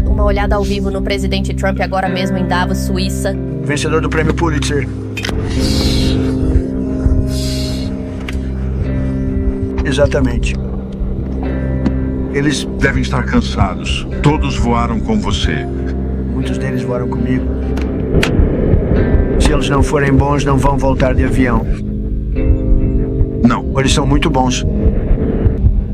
uma olhada ao vivo no presidente Trump agora mesmo em Davos, Suíça. Vencedor do prêmio Pulitzer. Exatamente. Eles devem estar cansados. Todos voaram com você. Muitos deles voaram comigo. Se eles não forem bons, não vão voltar de avião. Não. Eles são muito bons.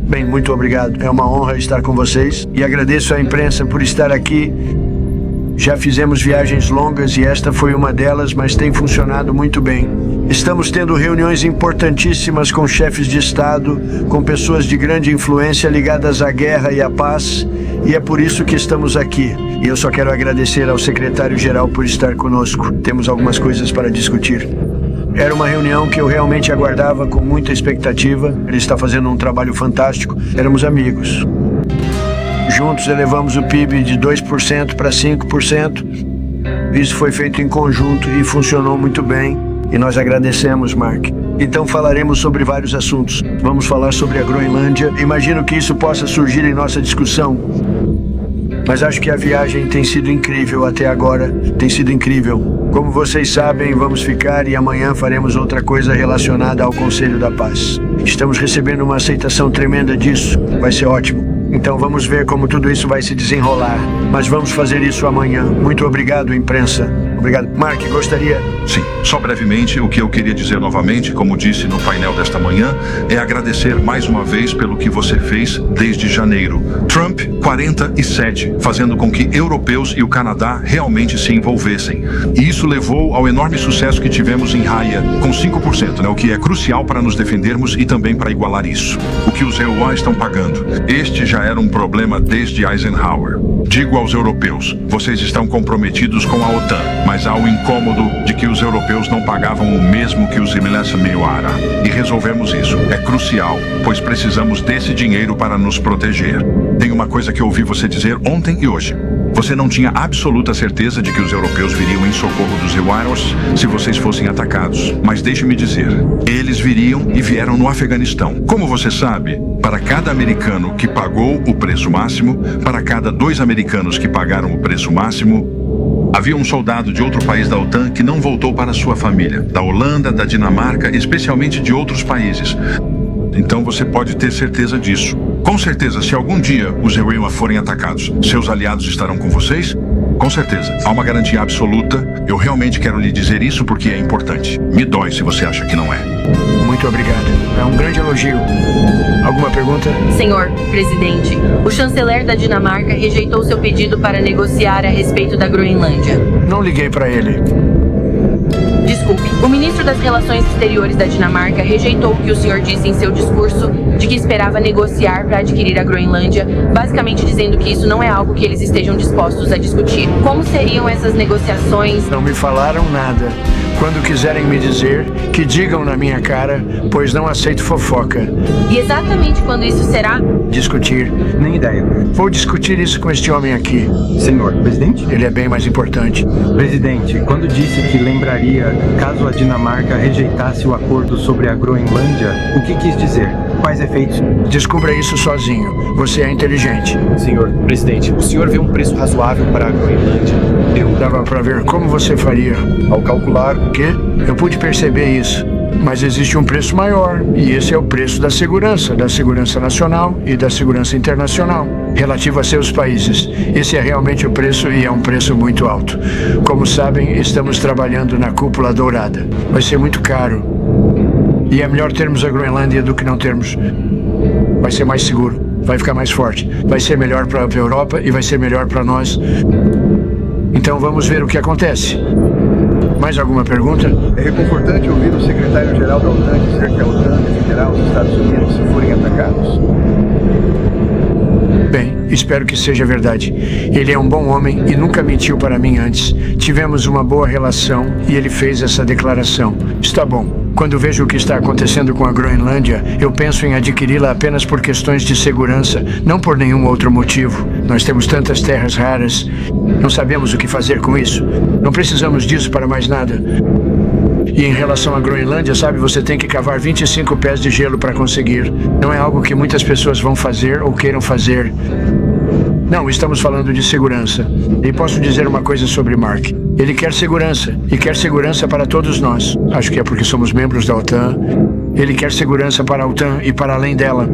Bem, muito obrigado. É uma honra estar com vocês. E agradeço à imprensa por estar aqui. Já fizemos viagens longas e esta foi uma delas, mas tem funcionado muito bem. Estamos tendo reuniões importantíssimas com chefes de Estado, com pessoas de grande influência ligadas à guerra e à paz, e é por isso que estamos aqui. E eu só quero agradecer ao secretário-geral por estar conosco. Temos algumas coisas para discutir. Era uma reunião que eu realmente aguardava com muita expectativa. Ele está fazendo um trabalho fantástico. Éramos amigos. Juntos elevamos o PIB de 2% para 5%. Isso foi feito em conjunto e funcionou muito bem. E nós agradecemos, Mark. Então falaremos sobre vários assuntos. Vamos falar sobre a Groenlândia. Imagino que isso possa surgir em nossa discussão. Mas acho que a viagem tem sido incrível até agora. Tem sido incrível. Como vocês sabem, vamos ficar e amanhã faremos outra coisa relacionada ao Conselho da Paz. Estamos recebendo uma aceitação tremenda disso. Vai ser ótimo. Então vamos ver como tudo isso vai se desenrolar. Mas vamos fazer isso amanhã. Muito obrigado, imprensa. Obrigado. Mark, gostaria... Sim, só brevemente, o que eu queria dizer novamente, como disse no painel desta manhã, é agradecer mais uma vez pelo que você fez desde janeiro. Trump, 47, fazendo com que europeus e o Canadá realmente se envolvessem. E isso levou ao enorme sucesso que tivemos em Haia, com 5%, o que é crucial para nos defendermos e também para igualar isso. O que os EUA estão pagando. Este já era um problema desde Eisenhower. Digo aos europeus, vocês estão comprometidos com a OTAN, mas há o incômodo de que os europeus não pagavam o mesmo que os Imilesamioara. E resolvemos isso. É crucial, pois precisamos desse dinheiro para nos proteger. Tem uma coisa que eu ouvi você dizer ontem e hoje. Você não tinha absoluta certeza de que os europeus viriam em socorro dos Iwaros se vocês fossem atacados. Mas deixe-me dizer, eles viriam e vieram no Afeganistão. Como você sabe, para cada americano que pagou o preço máximo, para cada 2 americanos que pagaram o preço máximo, havia um soldado de outro país da OTAN que não voltou para sua família, da Holanda, da Dinamarca, especialmente de outros países. Então você pode ter certeza disso. Com certeza, se algum dia os EUA forem atacados, seus aliados estarão com vocês? Com certeza. Há uma garantia absoluta. Eu realmente quero lhe dizer isso porque é importante. Me dói se você acha que não é. Muito obrigado. É um grande elogio. Alguma pergunta? Senhor presidente, o chanceler da Dinamarca rejeitou seu pedido para negociar a respeito da Groenlândia. Não liguei para ele. Desculpe, o ministro das Relações Exteriores da Dinamarca rejeitou o que o senhor disse em seu discurso de que esperava negociar para adquirir a Groenlândia, basicamente dizendo que isso não é algo que eles estejam dispostos a discutir. Como seriam essas negociações? Não me falaram nada. Quando quiserem me dizer, que digam na minha cara, pois não aceito fofoca. E exatamente quando isso será? Discutir. Nem ideia. Vou discutir isso com este homem aqui. Senhor presidente? Ele é bem mais importante. Presidente, quando disse que lembraria caso a Dinamarca rejeitasse o acordo sobre a Groenlândia, o que quis dizer? Quais efeitos? Descubra isso sozinho. Você é inteligente. Senhor presidente, o senhor vê um preço razoável para a Groenlândia? Dava para ver como você faria. Ao calcular... O quê? Eu pude perceber isso. Mas existe um preço maior, e esse é o preço da segurança nacional e da segurança internacional, relativo a seus países. Esse é realmente o preço e é um preço muito alto. Como sabem, estamos trabalhando na cúpula dourada. Vai ser muito caro. E é melhor termos a Groenlândia do que não termos. Vai ser mais seguro, vai ficar mais forte, vai ser melhor para a Europa e vai ser melhor para nós. Então vamos ver o que acontece. Mais alguma pergunta? É reconfortante ouvir o secretário-geral da OTAN dizer que a OTAN defenderá os Estados Unidos se forem atacados. Bem, espero que seja verdade. Ele é um bom homem e nunca mentiu para mim antes. Tivemos uma boa relação e ele fez essa declaração. Está bom. Quando vejo o que está acontecendo com a Groenlândia, eu penso em adquiri-la apenas por questões de segurança, não por nenhum outro motivo. Nós temos tantas terras raras. Não sabemos o que fazer com isso. Não precisamos disso para mais nada. E em relação à Groenlândia, sabe, você tem que cavar 25 pés de gelo para conseguir. Não é algo que muitas pessoas vão fazer ou queiram fazer. Não, estamos falando de segurança. E posso dizer uma coisa sobre Mark. Ele quer segurança, e quer segurança para todos nós. Acho que é porque somos membros da OTAN. Ele quer segurança para a OTAN e para além dela.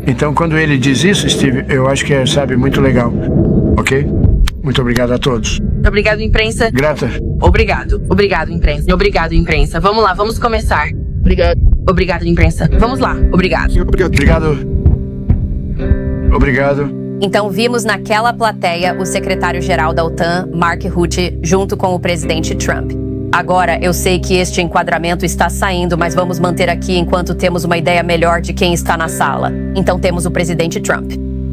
Então, quando ele diz isso, Steve, eu acho que é, sabe, muito legal. Ok? Muito obrigado a todos. Obrigado, imprensa. Grata. Obrigado. Obrigado, imprensa. Obrigado, imprensa. Vamos lá, vamos começar. Obrigado. Obrigado, imprensa. Vamos lá. Obrigado. Obrigado. Obrigado. Então vimos naquela plateia o secretário-geral da OTAN, Mark Rutte, junto com o presidente Trump. Agora, eu sei que este enquadramento está saindo, mas vamos manter aqui enquanto temos uma ideia melhor de quem está na sala. Então temos o presidente Trump.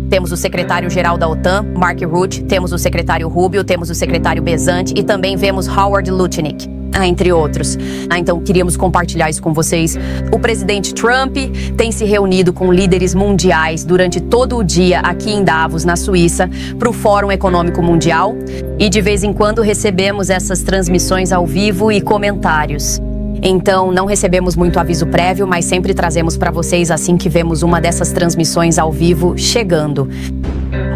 Temos o secretário-geral da OTAN, Mark Rutte, temos o secretário Rubio, temos o secretário Bezante e também vemos Howard Lutnick, entre outros. Então queríamos compartilhar isso com vocês. O presidente Trump tem se reunido com líderes mundiais durante todo o dia aqui em Davos, na Suíça, para o Fórum Econômico Mundial. E de vez em quando recebemos essas transmissões ao vivo e comentários. Então, não recebemos muito aviso prévio, mas sempre trazemos para vocês assim que vemos uma dessas transmissões ao vivo chegando.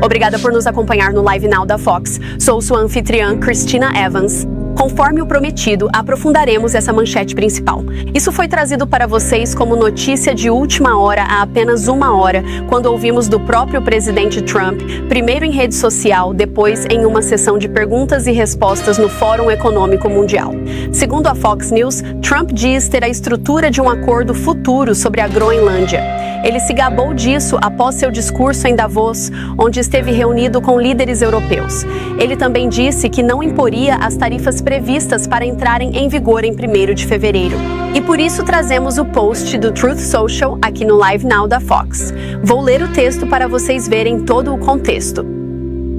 Obrigada por nos acompanhar no Live Now da Fox. Sou sua anfitriã, Christina Evans. Conforme o prometido, aprofundaremos essa manchete principal. Isso foi trazido para vocês como notícia de última hora há apenas uma hora, quando ouvimos do próprio presidente Trump, primeiro em rede social, depois em uma sessão de perguntas e respostas no Fórum Econômico Mundial. Segundo a Fox News, Trump diz ter a estrutura de um acordo futuro sobre a Groenlândia. Ele se gabou disso após seu discurso em Davos, onde esteve reunido com líderes europeus. Ele também disse que não imporia as tarifas previstas para entrarem em vigor em 1º de fevereiro. E por isso trazemos o post do Truth Social aqui no Live Now da Fox. Vou ler o texto para vocês verem todo o contexto.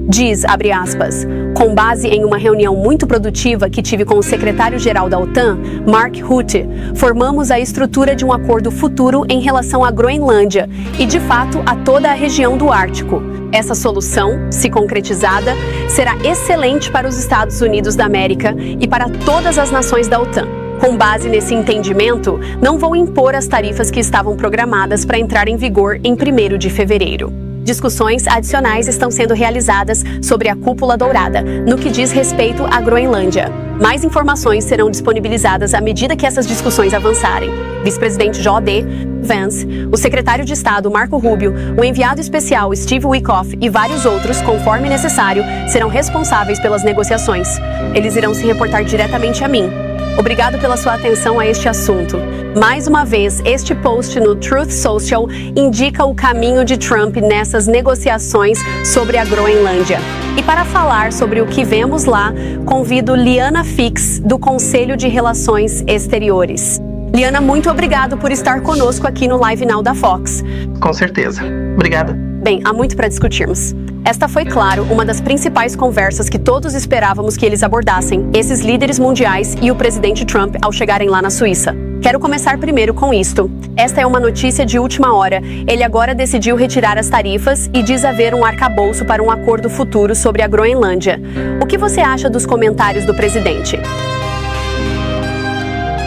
Diz, abre aspas, com base em uma reunião muito produtiva que tive com o secretário-geral da OTAN, Mark Rutte, formamos a estrutura de um acordo futuro em relação à Groenlândia e, de fato, a toda a região do Ártico. Essa solução, se concretizada, será excelente para os Estados Unidos da América e para todas as nações da OTAN. Com base nesse entendimento, não vou impor as tarifas que estavam programadas para entrar em vigor em 1º de fevereiro. Discussões adicionais estão sendo realizadas sobre a Cúpula Dourada, no que diz respeito à Groenlândia. Mais informações serão disponibilizadas à medida que essas discussões avançarem. Vice-presidente J.D. Vance, o secretário de Estado Marco Rubio, o enviado especial Steve Witkoff e vários outros, conforme necessário, serão responsáveis pelas negociações. Eles irão se reportar diretamente a mim. Obrigado pela sua atenção a este assunto. Mais uma vez, este post no Truth Social indica o caminho de Trump nessas negociações sobre a Groenlândia. E para falar sobre o que vemos lá, convido Liana Fix, do Conselho de Relações Exteriores. Liana, muito obrigado por estar conosco aqui no Live Now da Fox. Com certeza. Obrigada. Bem, há muito para discutirmos. Esta foi, claro, uma das principais conversas que todos esperávamos que eles abordassem, esses líderes mundiais e o presidente Trump ao chegarem lá na Suíça. Quero começar primeiro com isto. Esta é uma notícia de última hora. Ele agora decidiu retirar as tarifas e diz haver um arcabouço para um acordo futuro sobre a Groenlândia. O que você acha dos comentários do presidente?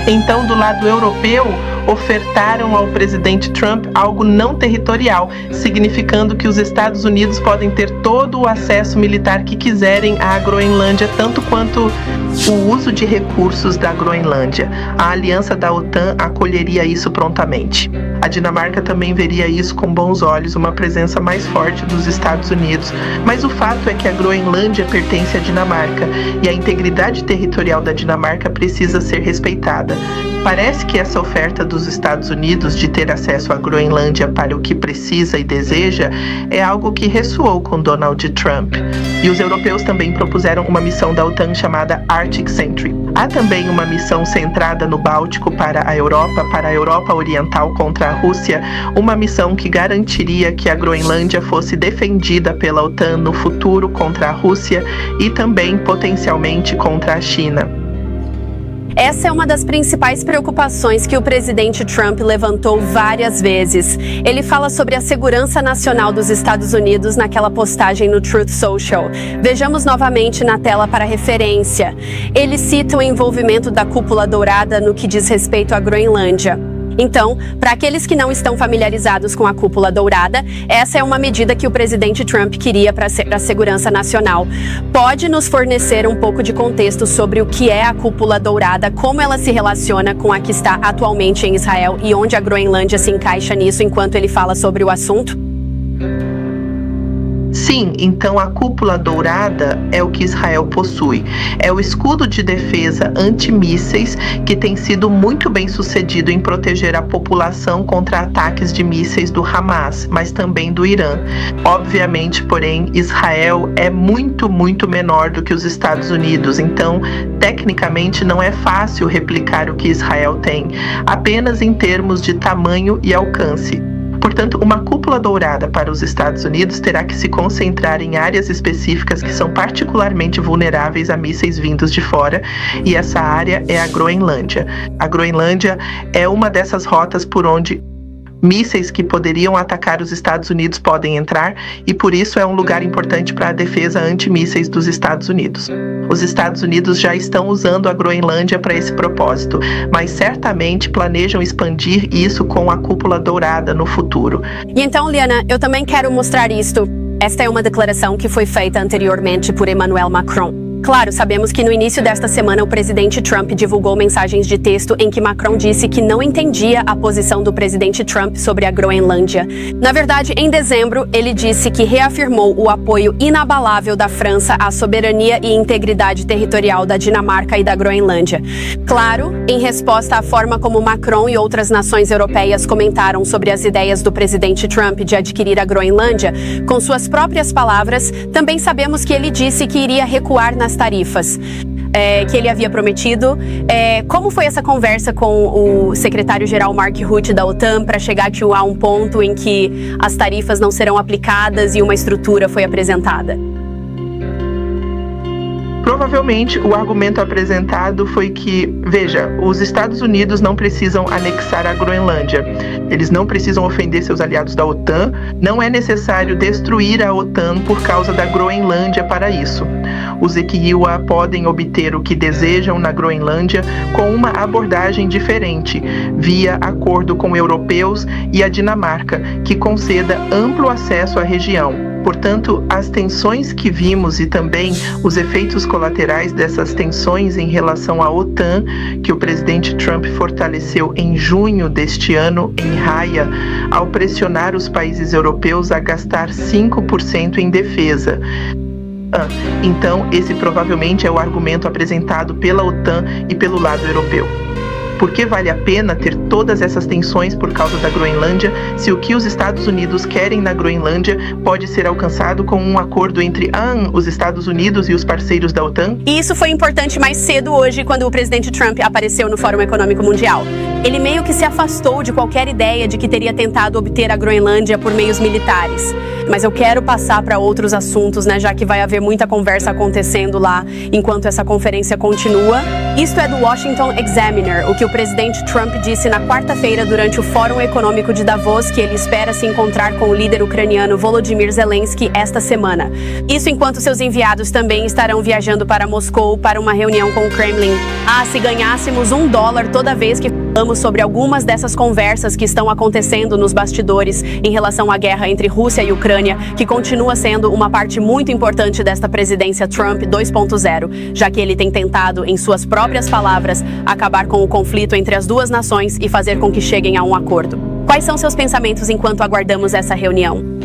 Então, do lado europeu, ofertaram ao presidente Trump algo não territorial, significando que os Estados Unidos podem ter todo o acesso militar que quiserem à Groenlândia, tanto quanto o uso de recursos da Groenlândia. A aliança da OTAN acolheria isso prontamente. A Dinamarca também veria isso com bons olhos, uma presença mais forte dos Estados Unidos. Mas o fato é que a Groenlândia pertence à Dinamarca e a integridade territorial da Dinamarca precisa ser respeitada. Parece que essa oferta dos Estados Unidos de ter acesso à Groenlândia para o que precisa e deseja é algo que ressoou com Donald Trump. E os europeus também propuseram uma missão da OTAN chamada Arctic Sentry. Há também uma missão centrada no Báltico para a Europa Oriental contra a Rússia, uma missão que garantiria que a Groenlândia fosse defendida pela OTAN no futuro contra a Rússia e também potencialmente contra a China. Essa é uma das principais preocupações que o presidente Trump levantou várias vezes. Ele fala sobre a segurança nacional dos Estados Unidos naquela postagem no Truth Social. Vejamos novamente na tela para referência. Ele cita o envolvimento da Cúpula Dourada no que diz respeito à Groenlândia. Então, para aqueles que não estão familiarizados com a Cúpula Dourada, essa é uma medida que o presidente Trump queria para a segurança nacional. Pode nos fornecer um pouco de contexto sobre o que é a Cúpula Dourada, como ela se relaciona com a que está atualmente em Israel e onde a Groenlândia se encaixa nisso enquanto ele fala sobre o assunto? Sim, então a Cúpula Dourada é o que Israel possui. É o escudo de defesa antimísseis que tem sido muito bem sucedido em proteger a população contra ataques de mísseis do Hamas, mas também do Irã. Obviamente, porém, Israel é muito menor do que os Estados Unidos, então, tecnicamente, não é fácil replicar o que Israel tem, apenas em termos de tamanho e alcance. Portanto, uma cúpula dourada para os Estados Unidos terá que se concentrar em áreas específicas que são particularmente vulneráveis a mísseis vindos de fora, e essa área é a Groenlândia. A Groenlândia é uma dessas rotas por onde mísseis que poderiam atacar os Estados Unidos podem entrar, e por isso é um lugar importante para a defesa antimísseis dos Estados Unidos. Os Estados Unidos já estão usando a Groenlândia para esse propósito, mas certamente planejam expandir isso com a Cúpula Dourada no futuro. E então, Liana, eu também quero mostrar isto. Esta é uma declaração que foi feita anteriormente por Emmanuel Macron. Claro, sabemos que no início desta semana o presidente Trump divulgou mensagens de texto em que Macron disse que não entendia a posição do presidente Trump sobre a Groenlândia. Na verdade, em dezembro, ele disse que reafirmou o apoio inabalável da França à soberania e integridade territorial da Dinamarca e da Groenlândia. Claro, em resposta à forma como Macron e outras nações europeias comentaram sobre as ideias do presidente Trump de adquirir a Groenlândia, com suas próprias palavras, também sabemos que ele disse que iria recuar nas tarifas que ele havia prometido. Como foi essa conversa com o secretário-geral Mark Rutte da OTAN para chegar a um ponto em que as tarifas não serão aplicadas e uma estrutura foi apresentada? Provavelmente o argumento apresentado foi que, veja, os Estados Unidos não precisam anexar a Groenlândia, eles não precisam ofender seus aliados da OTAN, não é necessário destruir a OTAN por causa da Groenlândia para isso. Os Equiwa podem obter o que desejam na Groenlândia com uma abordagem diferente, via acordo com europeus e a Dinamarca, que conceda amplo acesso à região. Portanto, as tensões que vimos e também os efeitos colaterais dessas tensões em relação à OTAN, que o presidente Trump fortaleceu em junho deste ano em Haia, ao pressionar os países europeus a gastar 5% em defesa. Então, esse provavelmente é o argumento apresentado pela OTAN e pelo lado europeu. Por que vale a pena ter todas essas tensões por causa da Groenlândia, se o que os Estados Unidos querem na Groenlândia pode ser alcançado com um acordo entre os Estados Unidos e os parceiros da OTAN? E isso foi importante mais cedo hoje, quando o presidente Trump apareceu no Fórum Econômico Mundial. Ele meio que se afastou de qualquer ideia de que teria tentado obter a Groenlândia por meios militares. Mas eu quero passar para outros assuntos, já que vai haver muita conversa acontecendo lá enquanto essa conferência continua. Isto é do Washington Examiner, o que o presidente Trump disse na quarta-feira durante o Fórum Econômico de Davos, que ele espera se encontrar com o líder ucraniano Volodymyr Zelensky esta semana. Isso enquanto seus enviados também estarão viajando para Moscou para uma reunião com o Kremlin. Se ganhássemos $1 toda vez que falamos sobre algumas dessas conversas que estão acontecendo nos bastidores em relação à guerra entre Rússia e Ucrânia, que continua sendo uma parte muito importante desta presidência Trump 2.0, já que ele tem tentado, em suas próprias palavras, acabar com o conflito entre as duas nações e fazer com que cheguem a um acordo. Quais são seus pensamentos enquanto aguardamos essa reunião?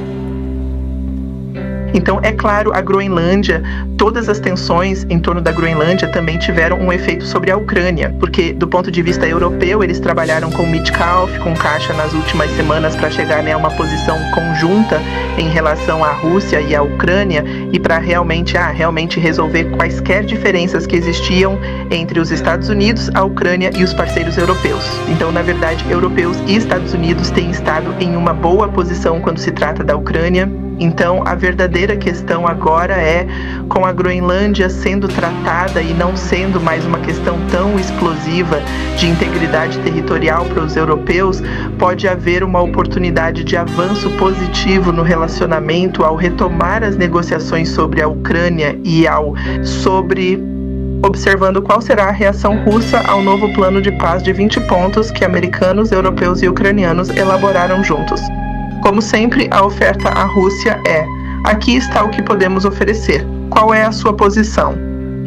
Então, é claro, a Groenlândia, todas as tensões em torno da Groenlândia também tiveram um efeito sobre a Ucrânia, porque do ponto de vista europeu, eles trabalharam com Mitkoff, com Caixa nas últimas semanas para chegar a uma posição conjunta em relação à Rússia e à Ucrânia e para realmente resolver quaisquer diferenças que existiam entre os Estados Unidos, a Ucrânia e os parceiros europeus. Então, na verdade, europeus e Estados Unidos têm estado em uma boa posição quando se trata da Ucrânia. Então, a verdadeira questão agora é, com a Groenlândia sendo tratada e não sendo mais uma questão tão explosiva de integridade territorial para os europeus, pode haver uma oportunidade de avanço positivo no relacionamento ao retomar as negociações sobre a Ucrânia e sobre observando qual será a reação russa ao novo plano de paz de 20 pontos que americanos, europeus e ucranianos elaboraram juntos. Como sempre, a oferta à Rússia é: aqui está o que podemos oferecer. Qual é a sua posição?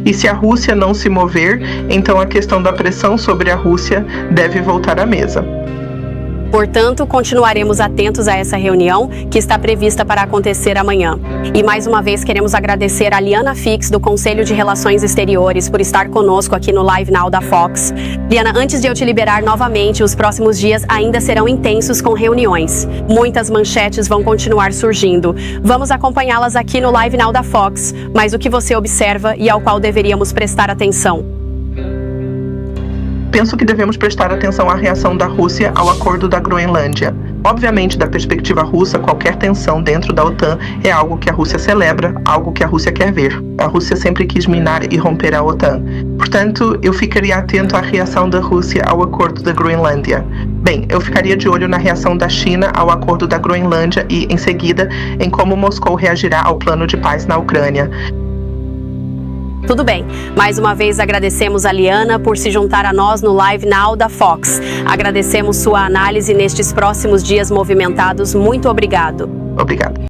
E se a Rússia não se mover, então a questão da pressão sobre a Rússia deve voltar à mesa. Portanto, continuaremos atentos a essa reunião que está prevista para acontecer amanhã. E mais uma vez queremos agradecer a Liana Fix, do Conselho de Relações Exteriores, por estar conosco aqui no Live Now da Fox. Liana, antes de eu te liberar novamente, os próximos dias ainda serão intensos com reuniões. Muitas manchetes vão continuar surgindo. Vamos acompanhá-las aqui no Live Now da Fox, mas o que você observa e ao qual deveríamos prestar atenção? Penso que devemos prestar atenção à reação da Rússia ao acordo da Groenlândia. Obviamente, da perspectiva russa, qualquer tensão dentro da OTAN é algo que a Rússia celebra, algo que a Rússia quer ver. A Rússia sempre quis minar e romper a OTAN. Portanto, eu ficaria atento à reação da Rússia ao acordo da Groenlândia. Bem, eu ficaria de olho na reação da China ao acordo da Groenlândia e, em seguida, em como Moscou reagirá ao plano de paz na Ucrânia. Tudo bem. Mais uma vez agradecemos a Liana por se juntar a nós no Live Now da Fox. Agradecemos sua análise nestes próximos dias movimentados. Muito obrigado. Obrigado.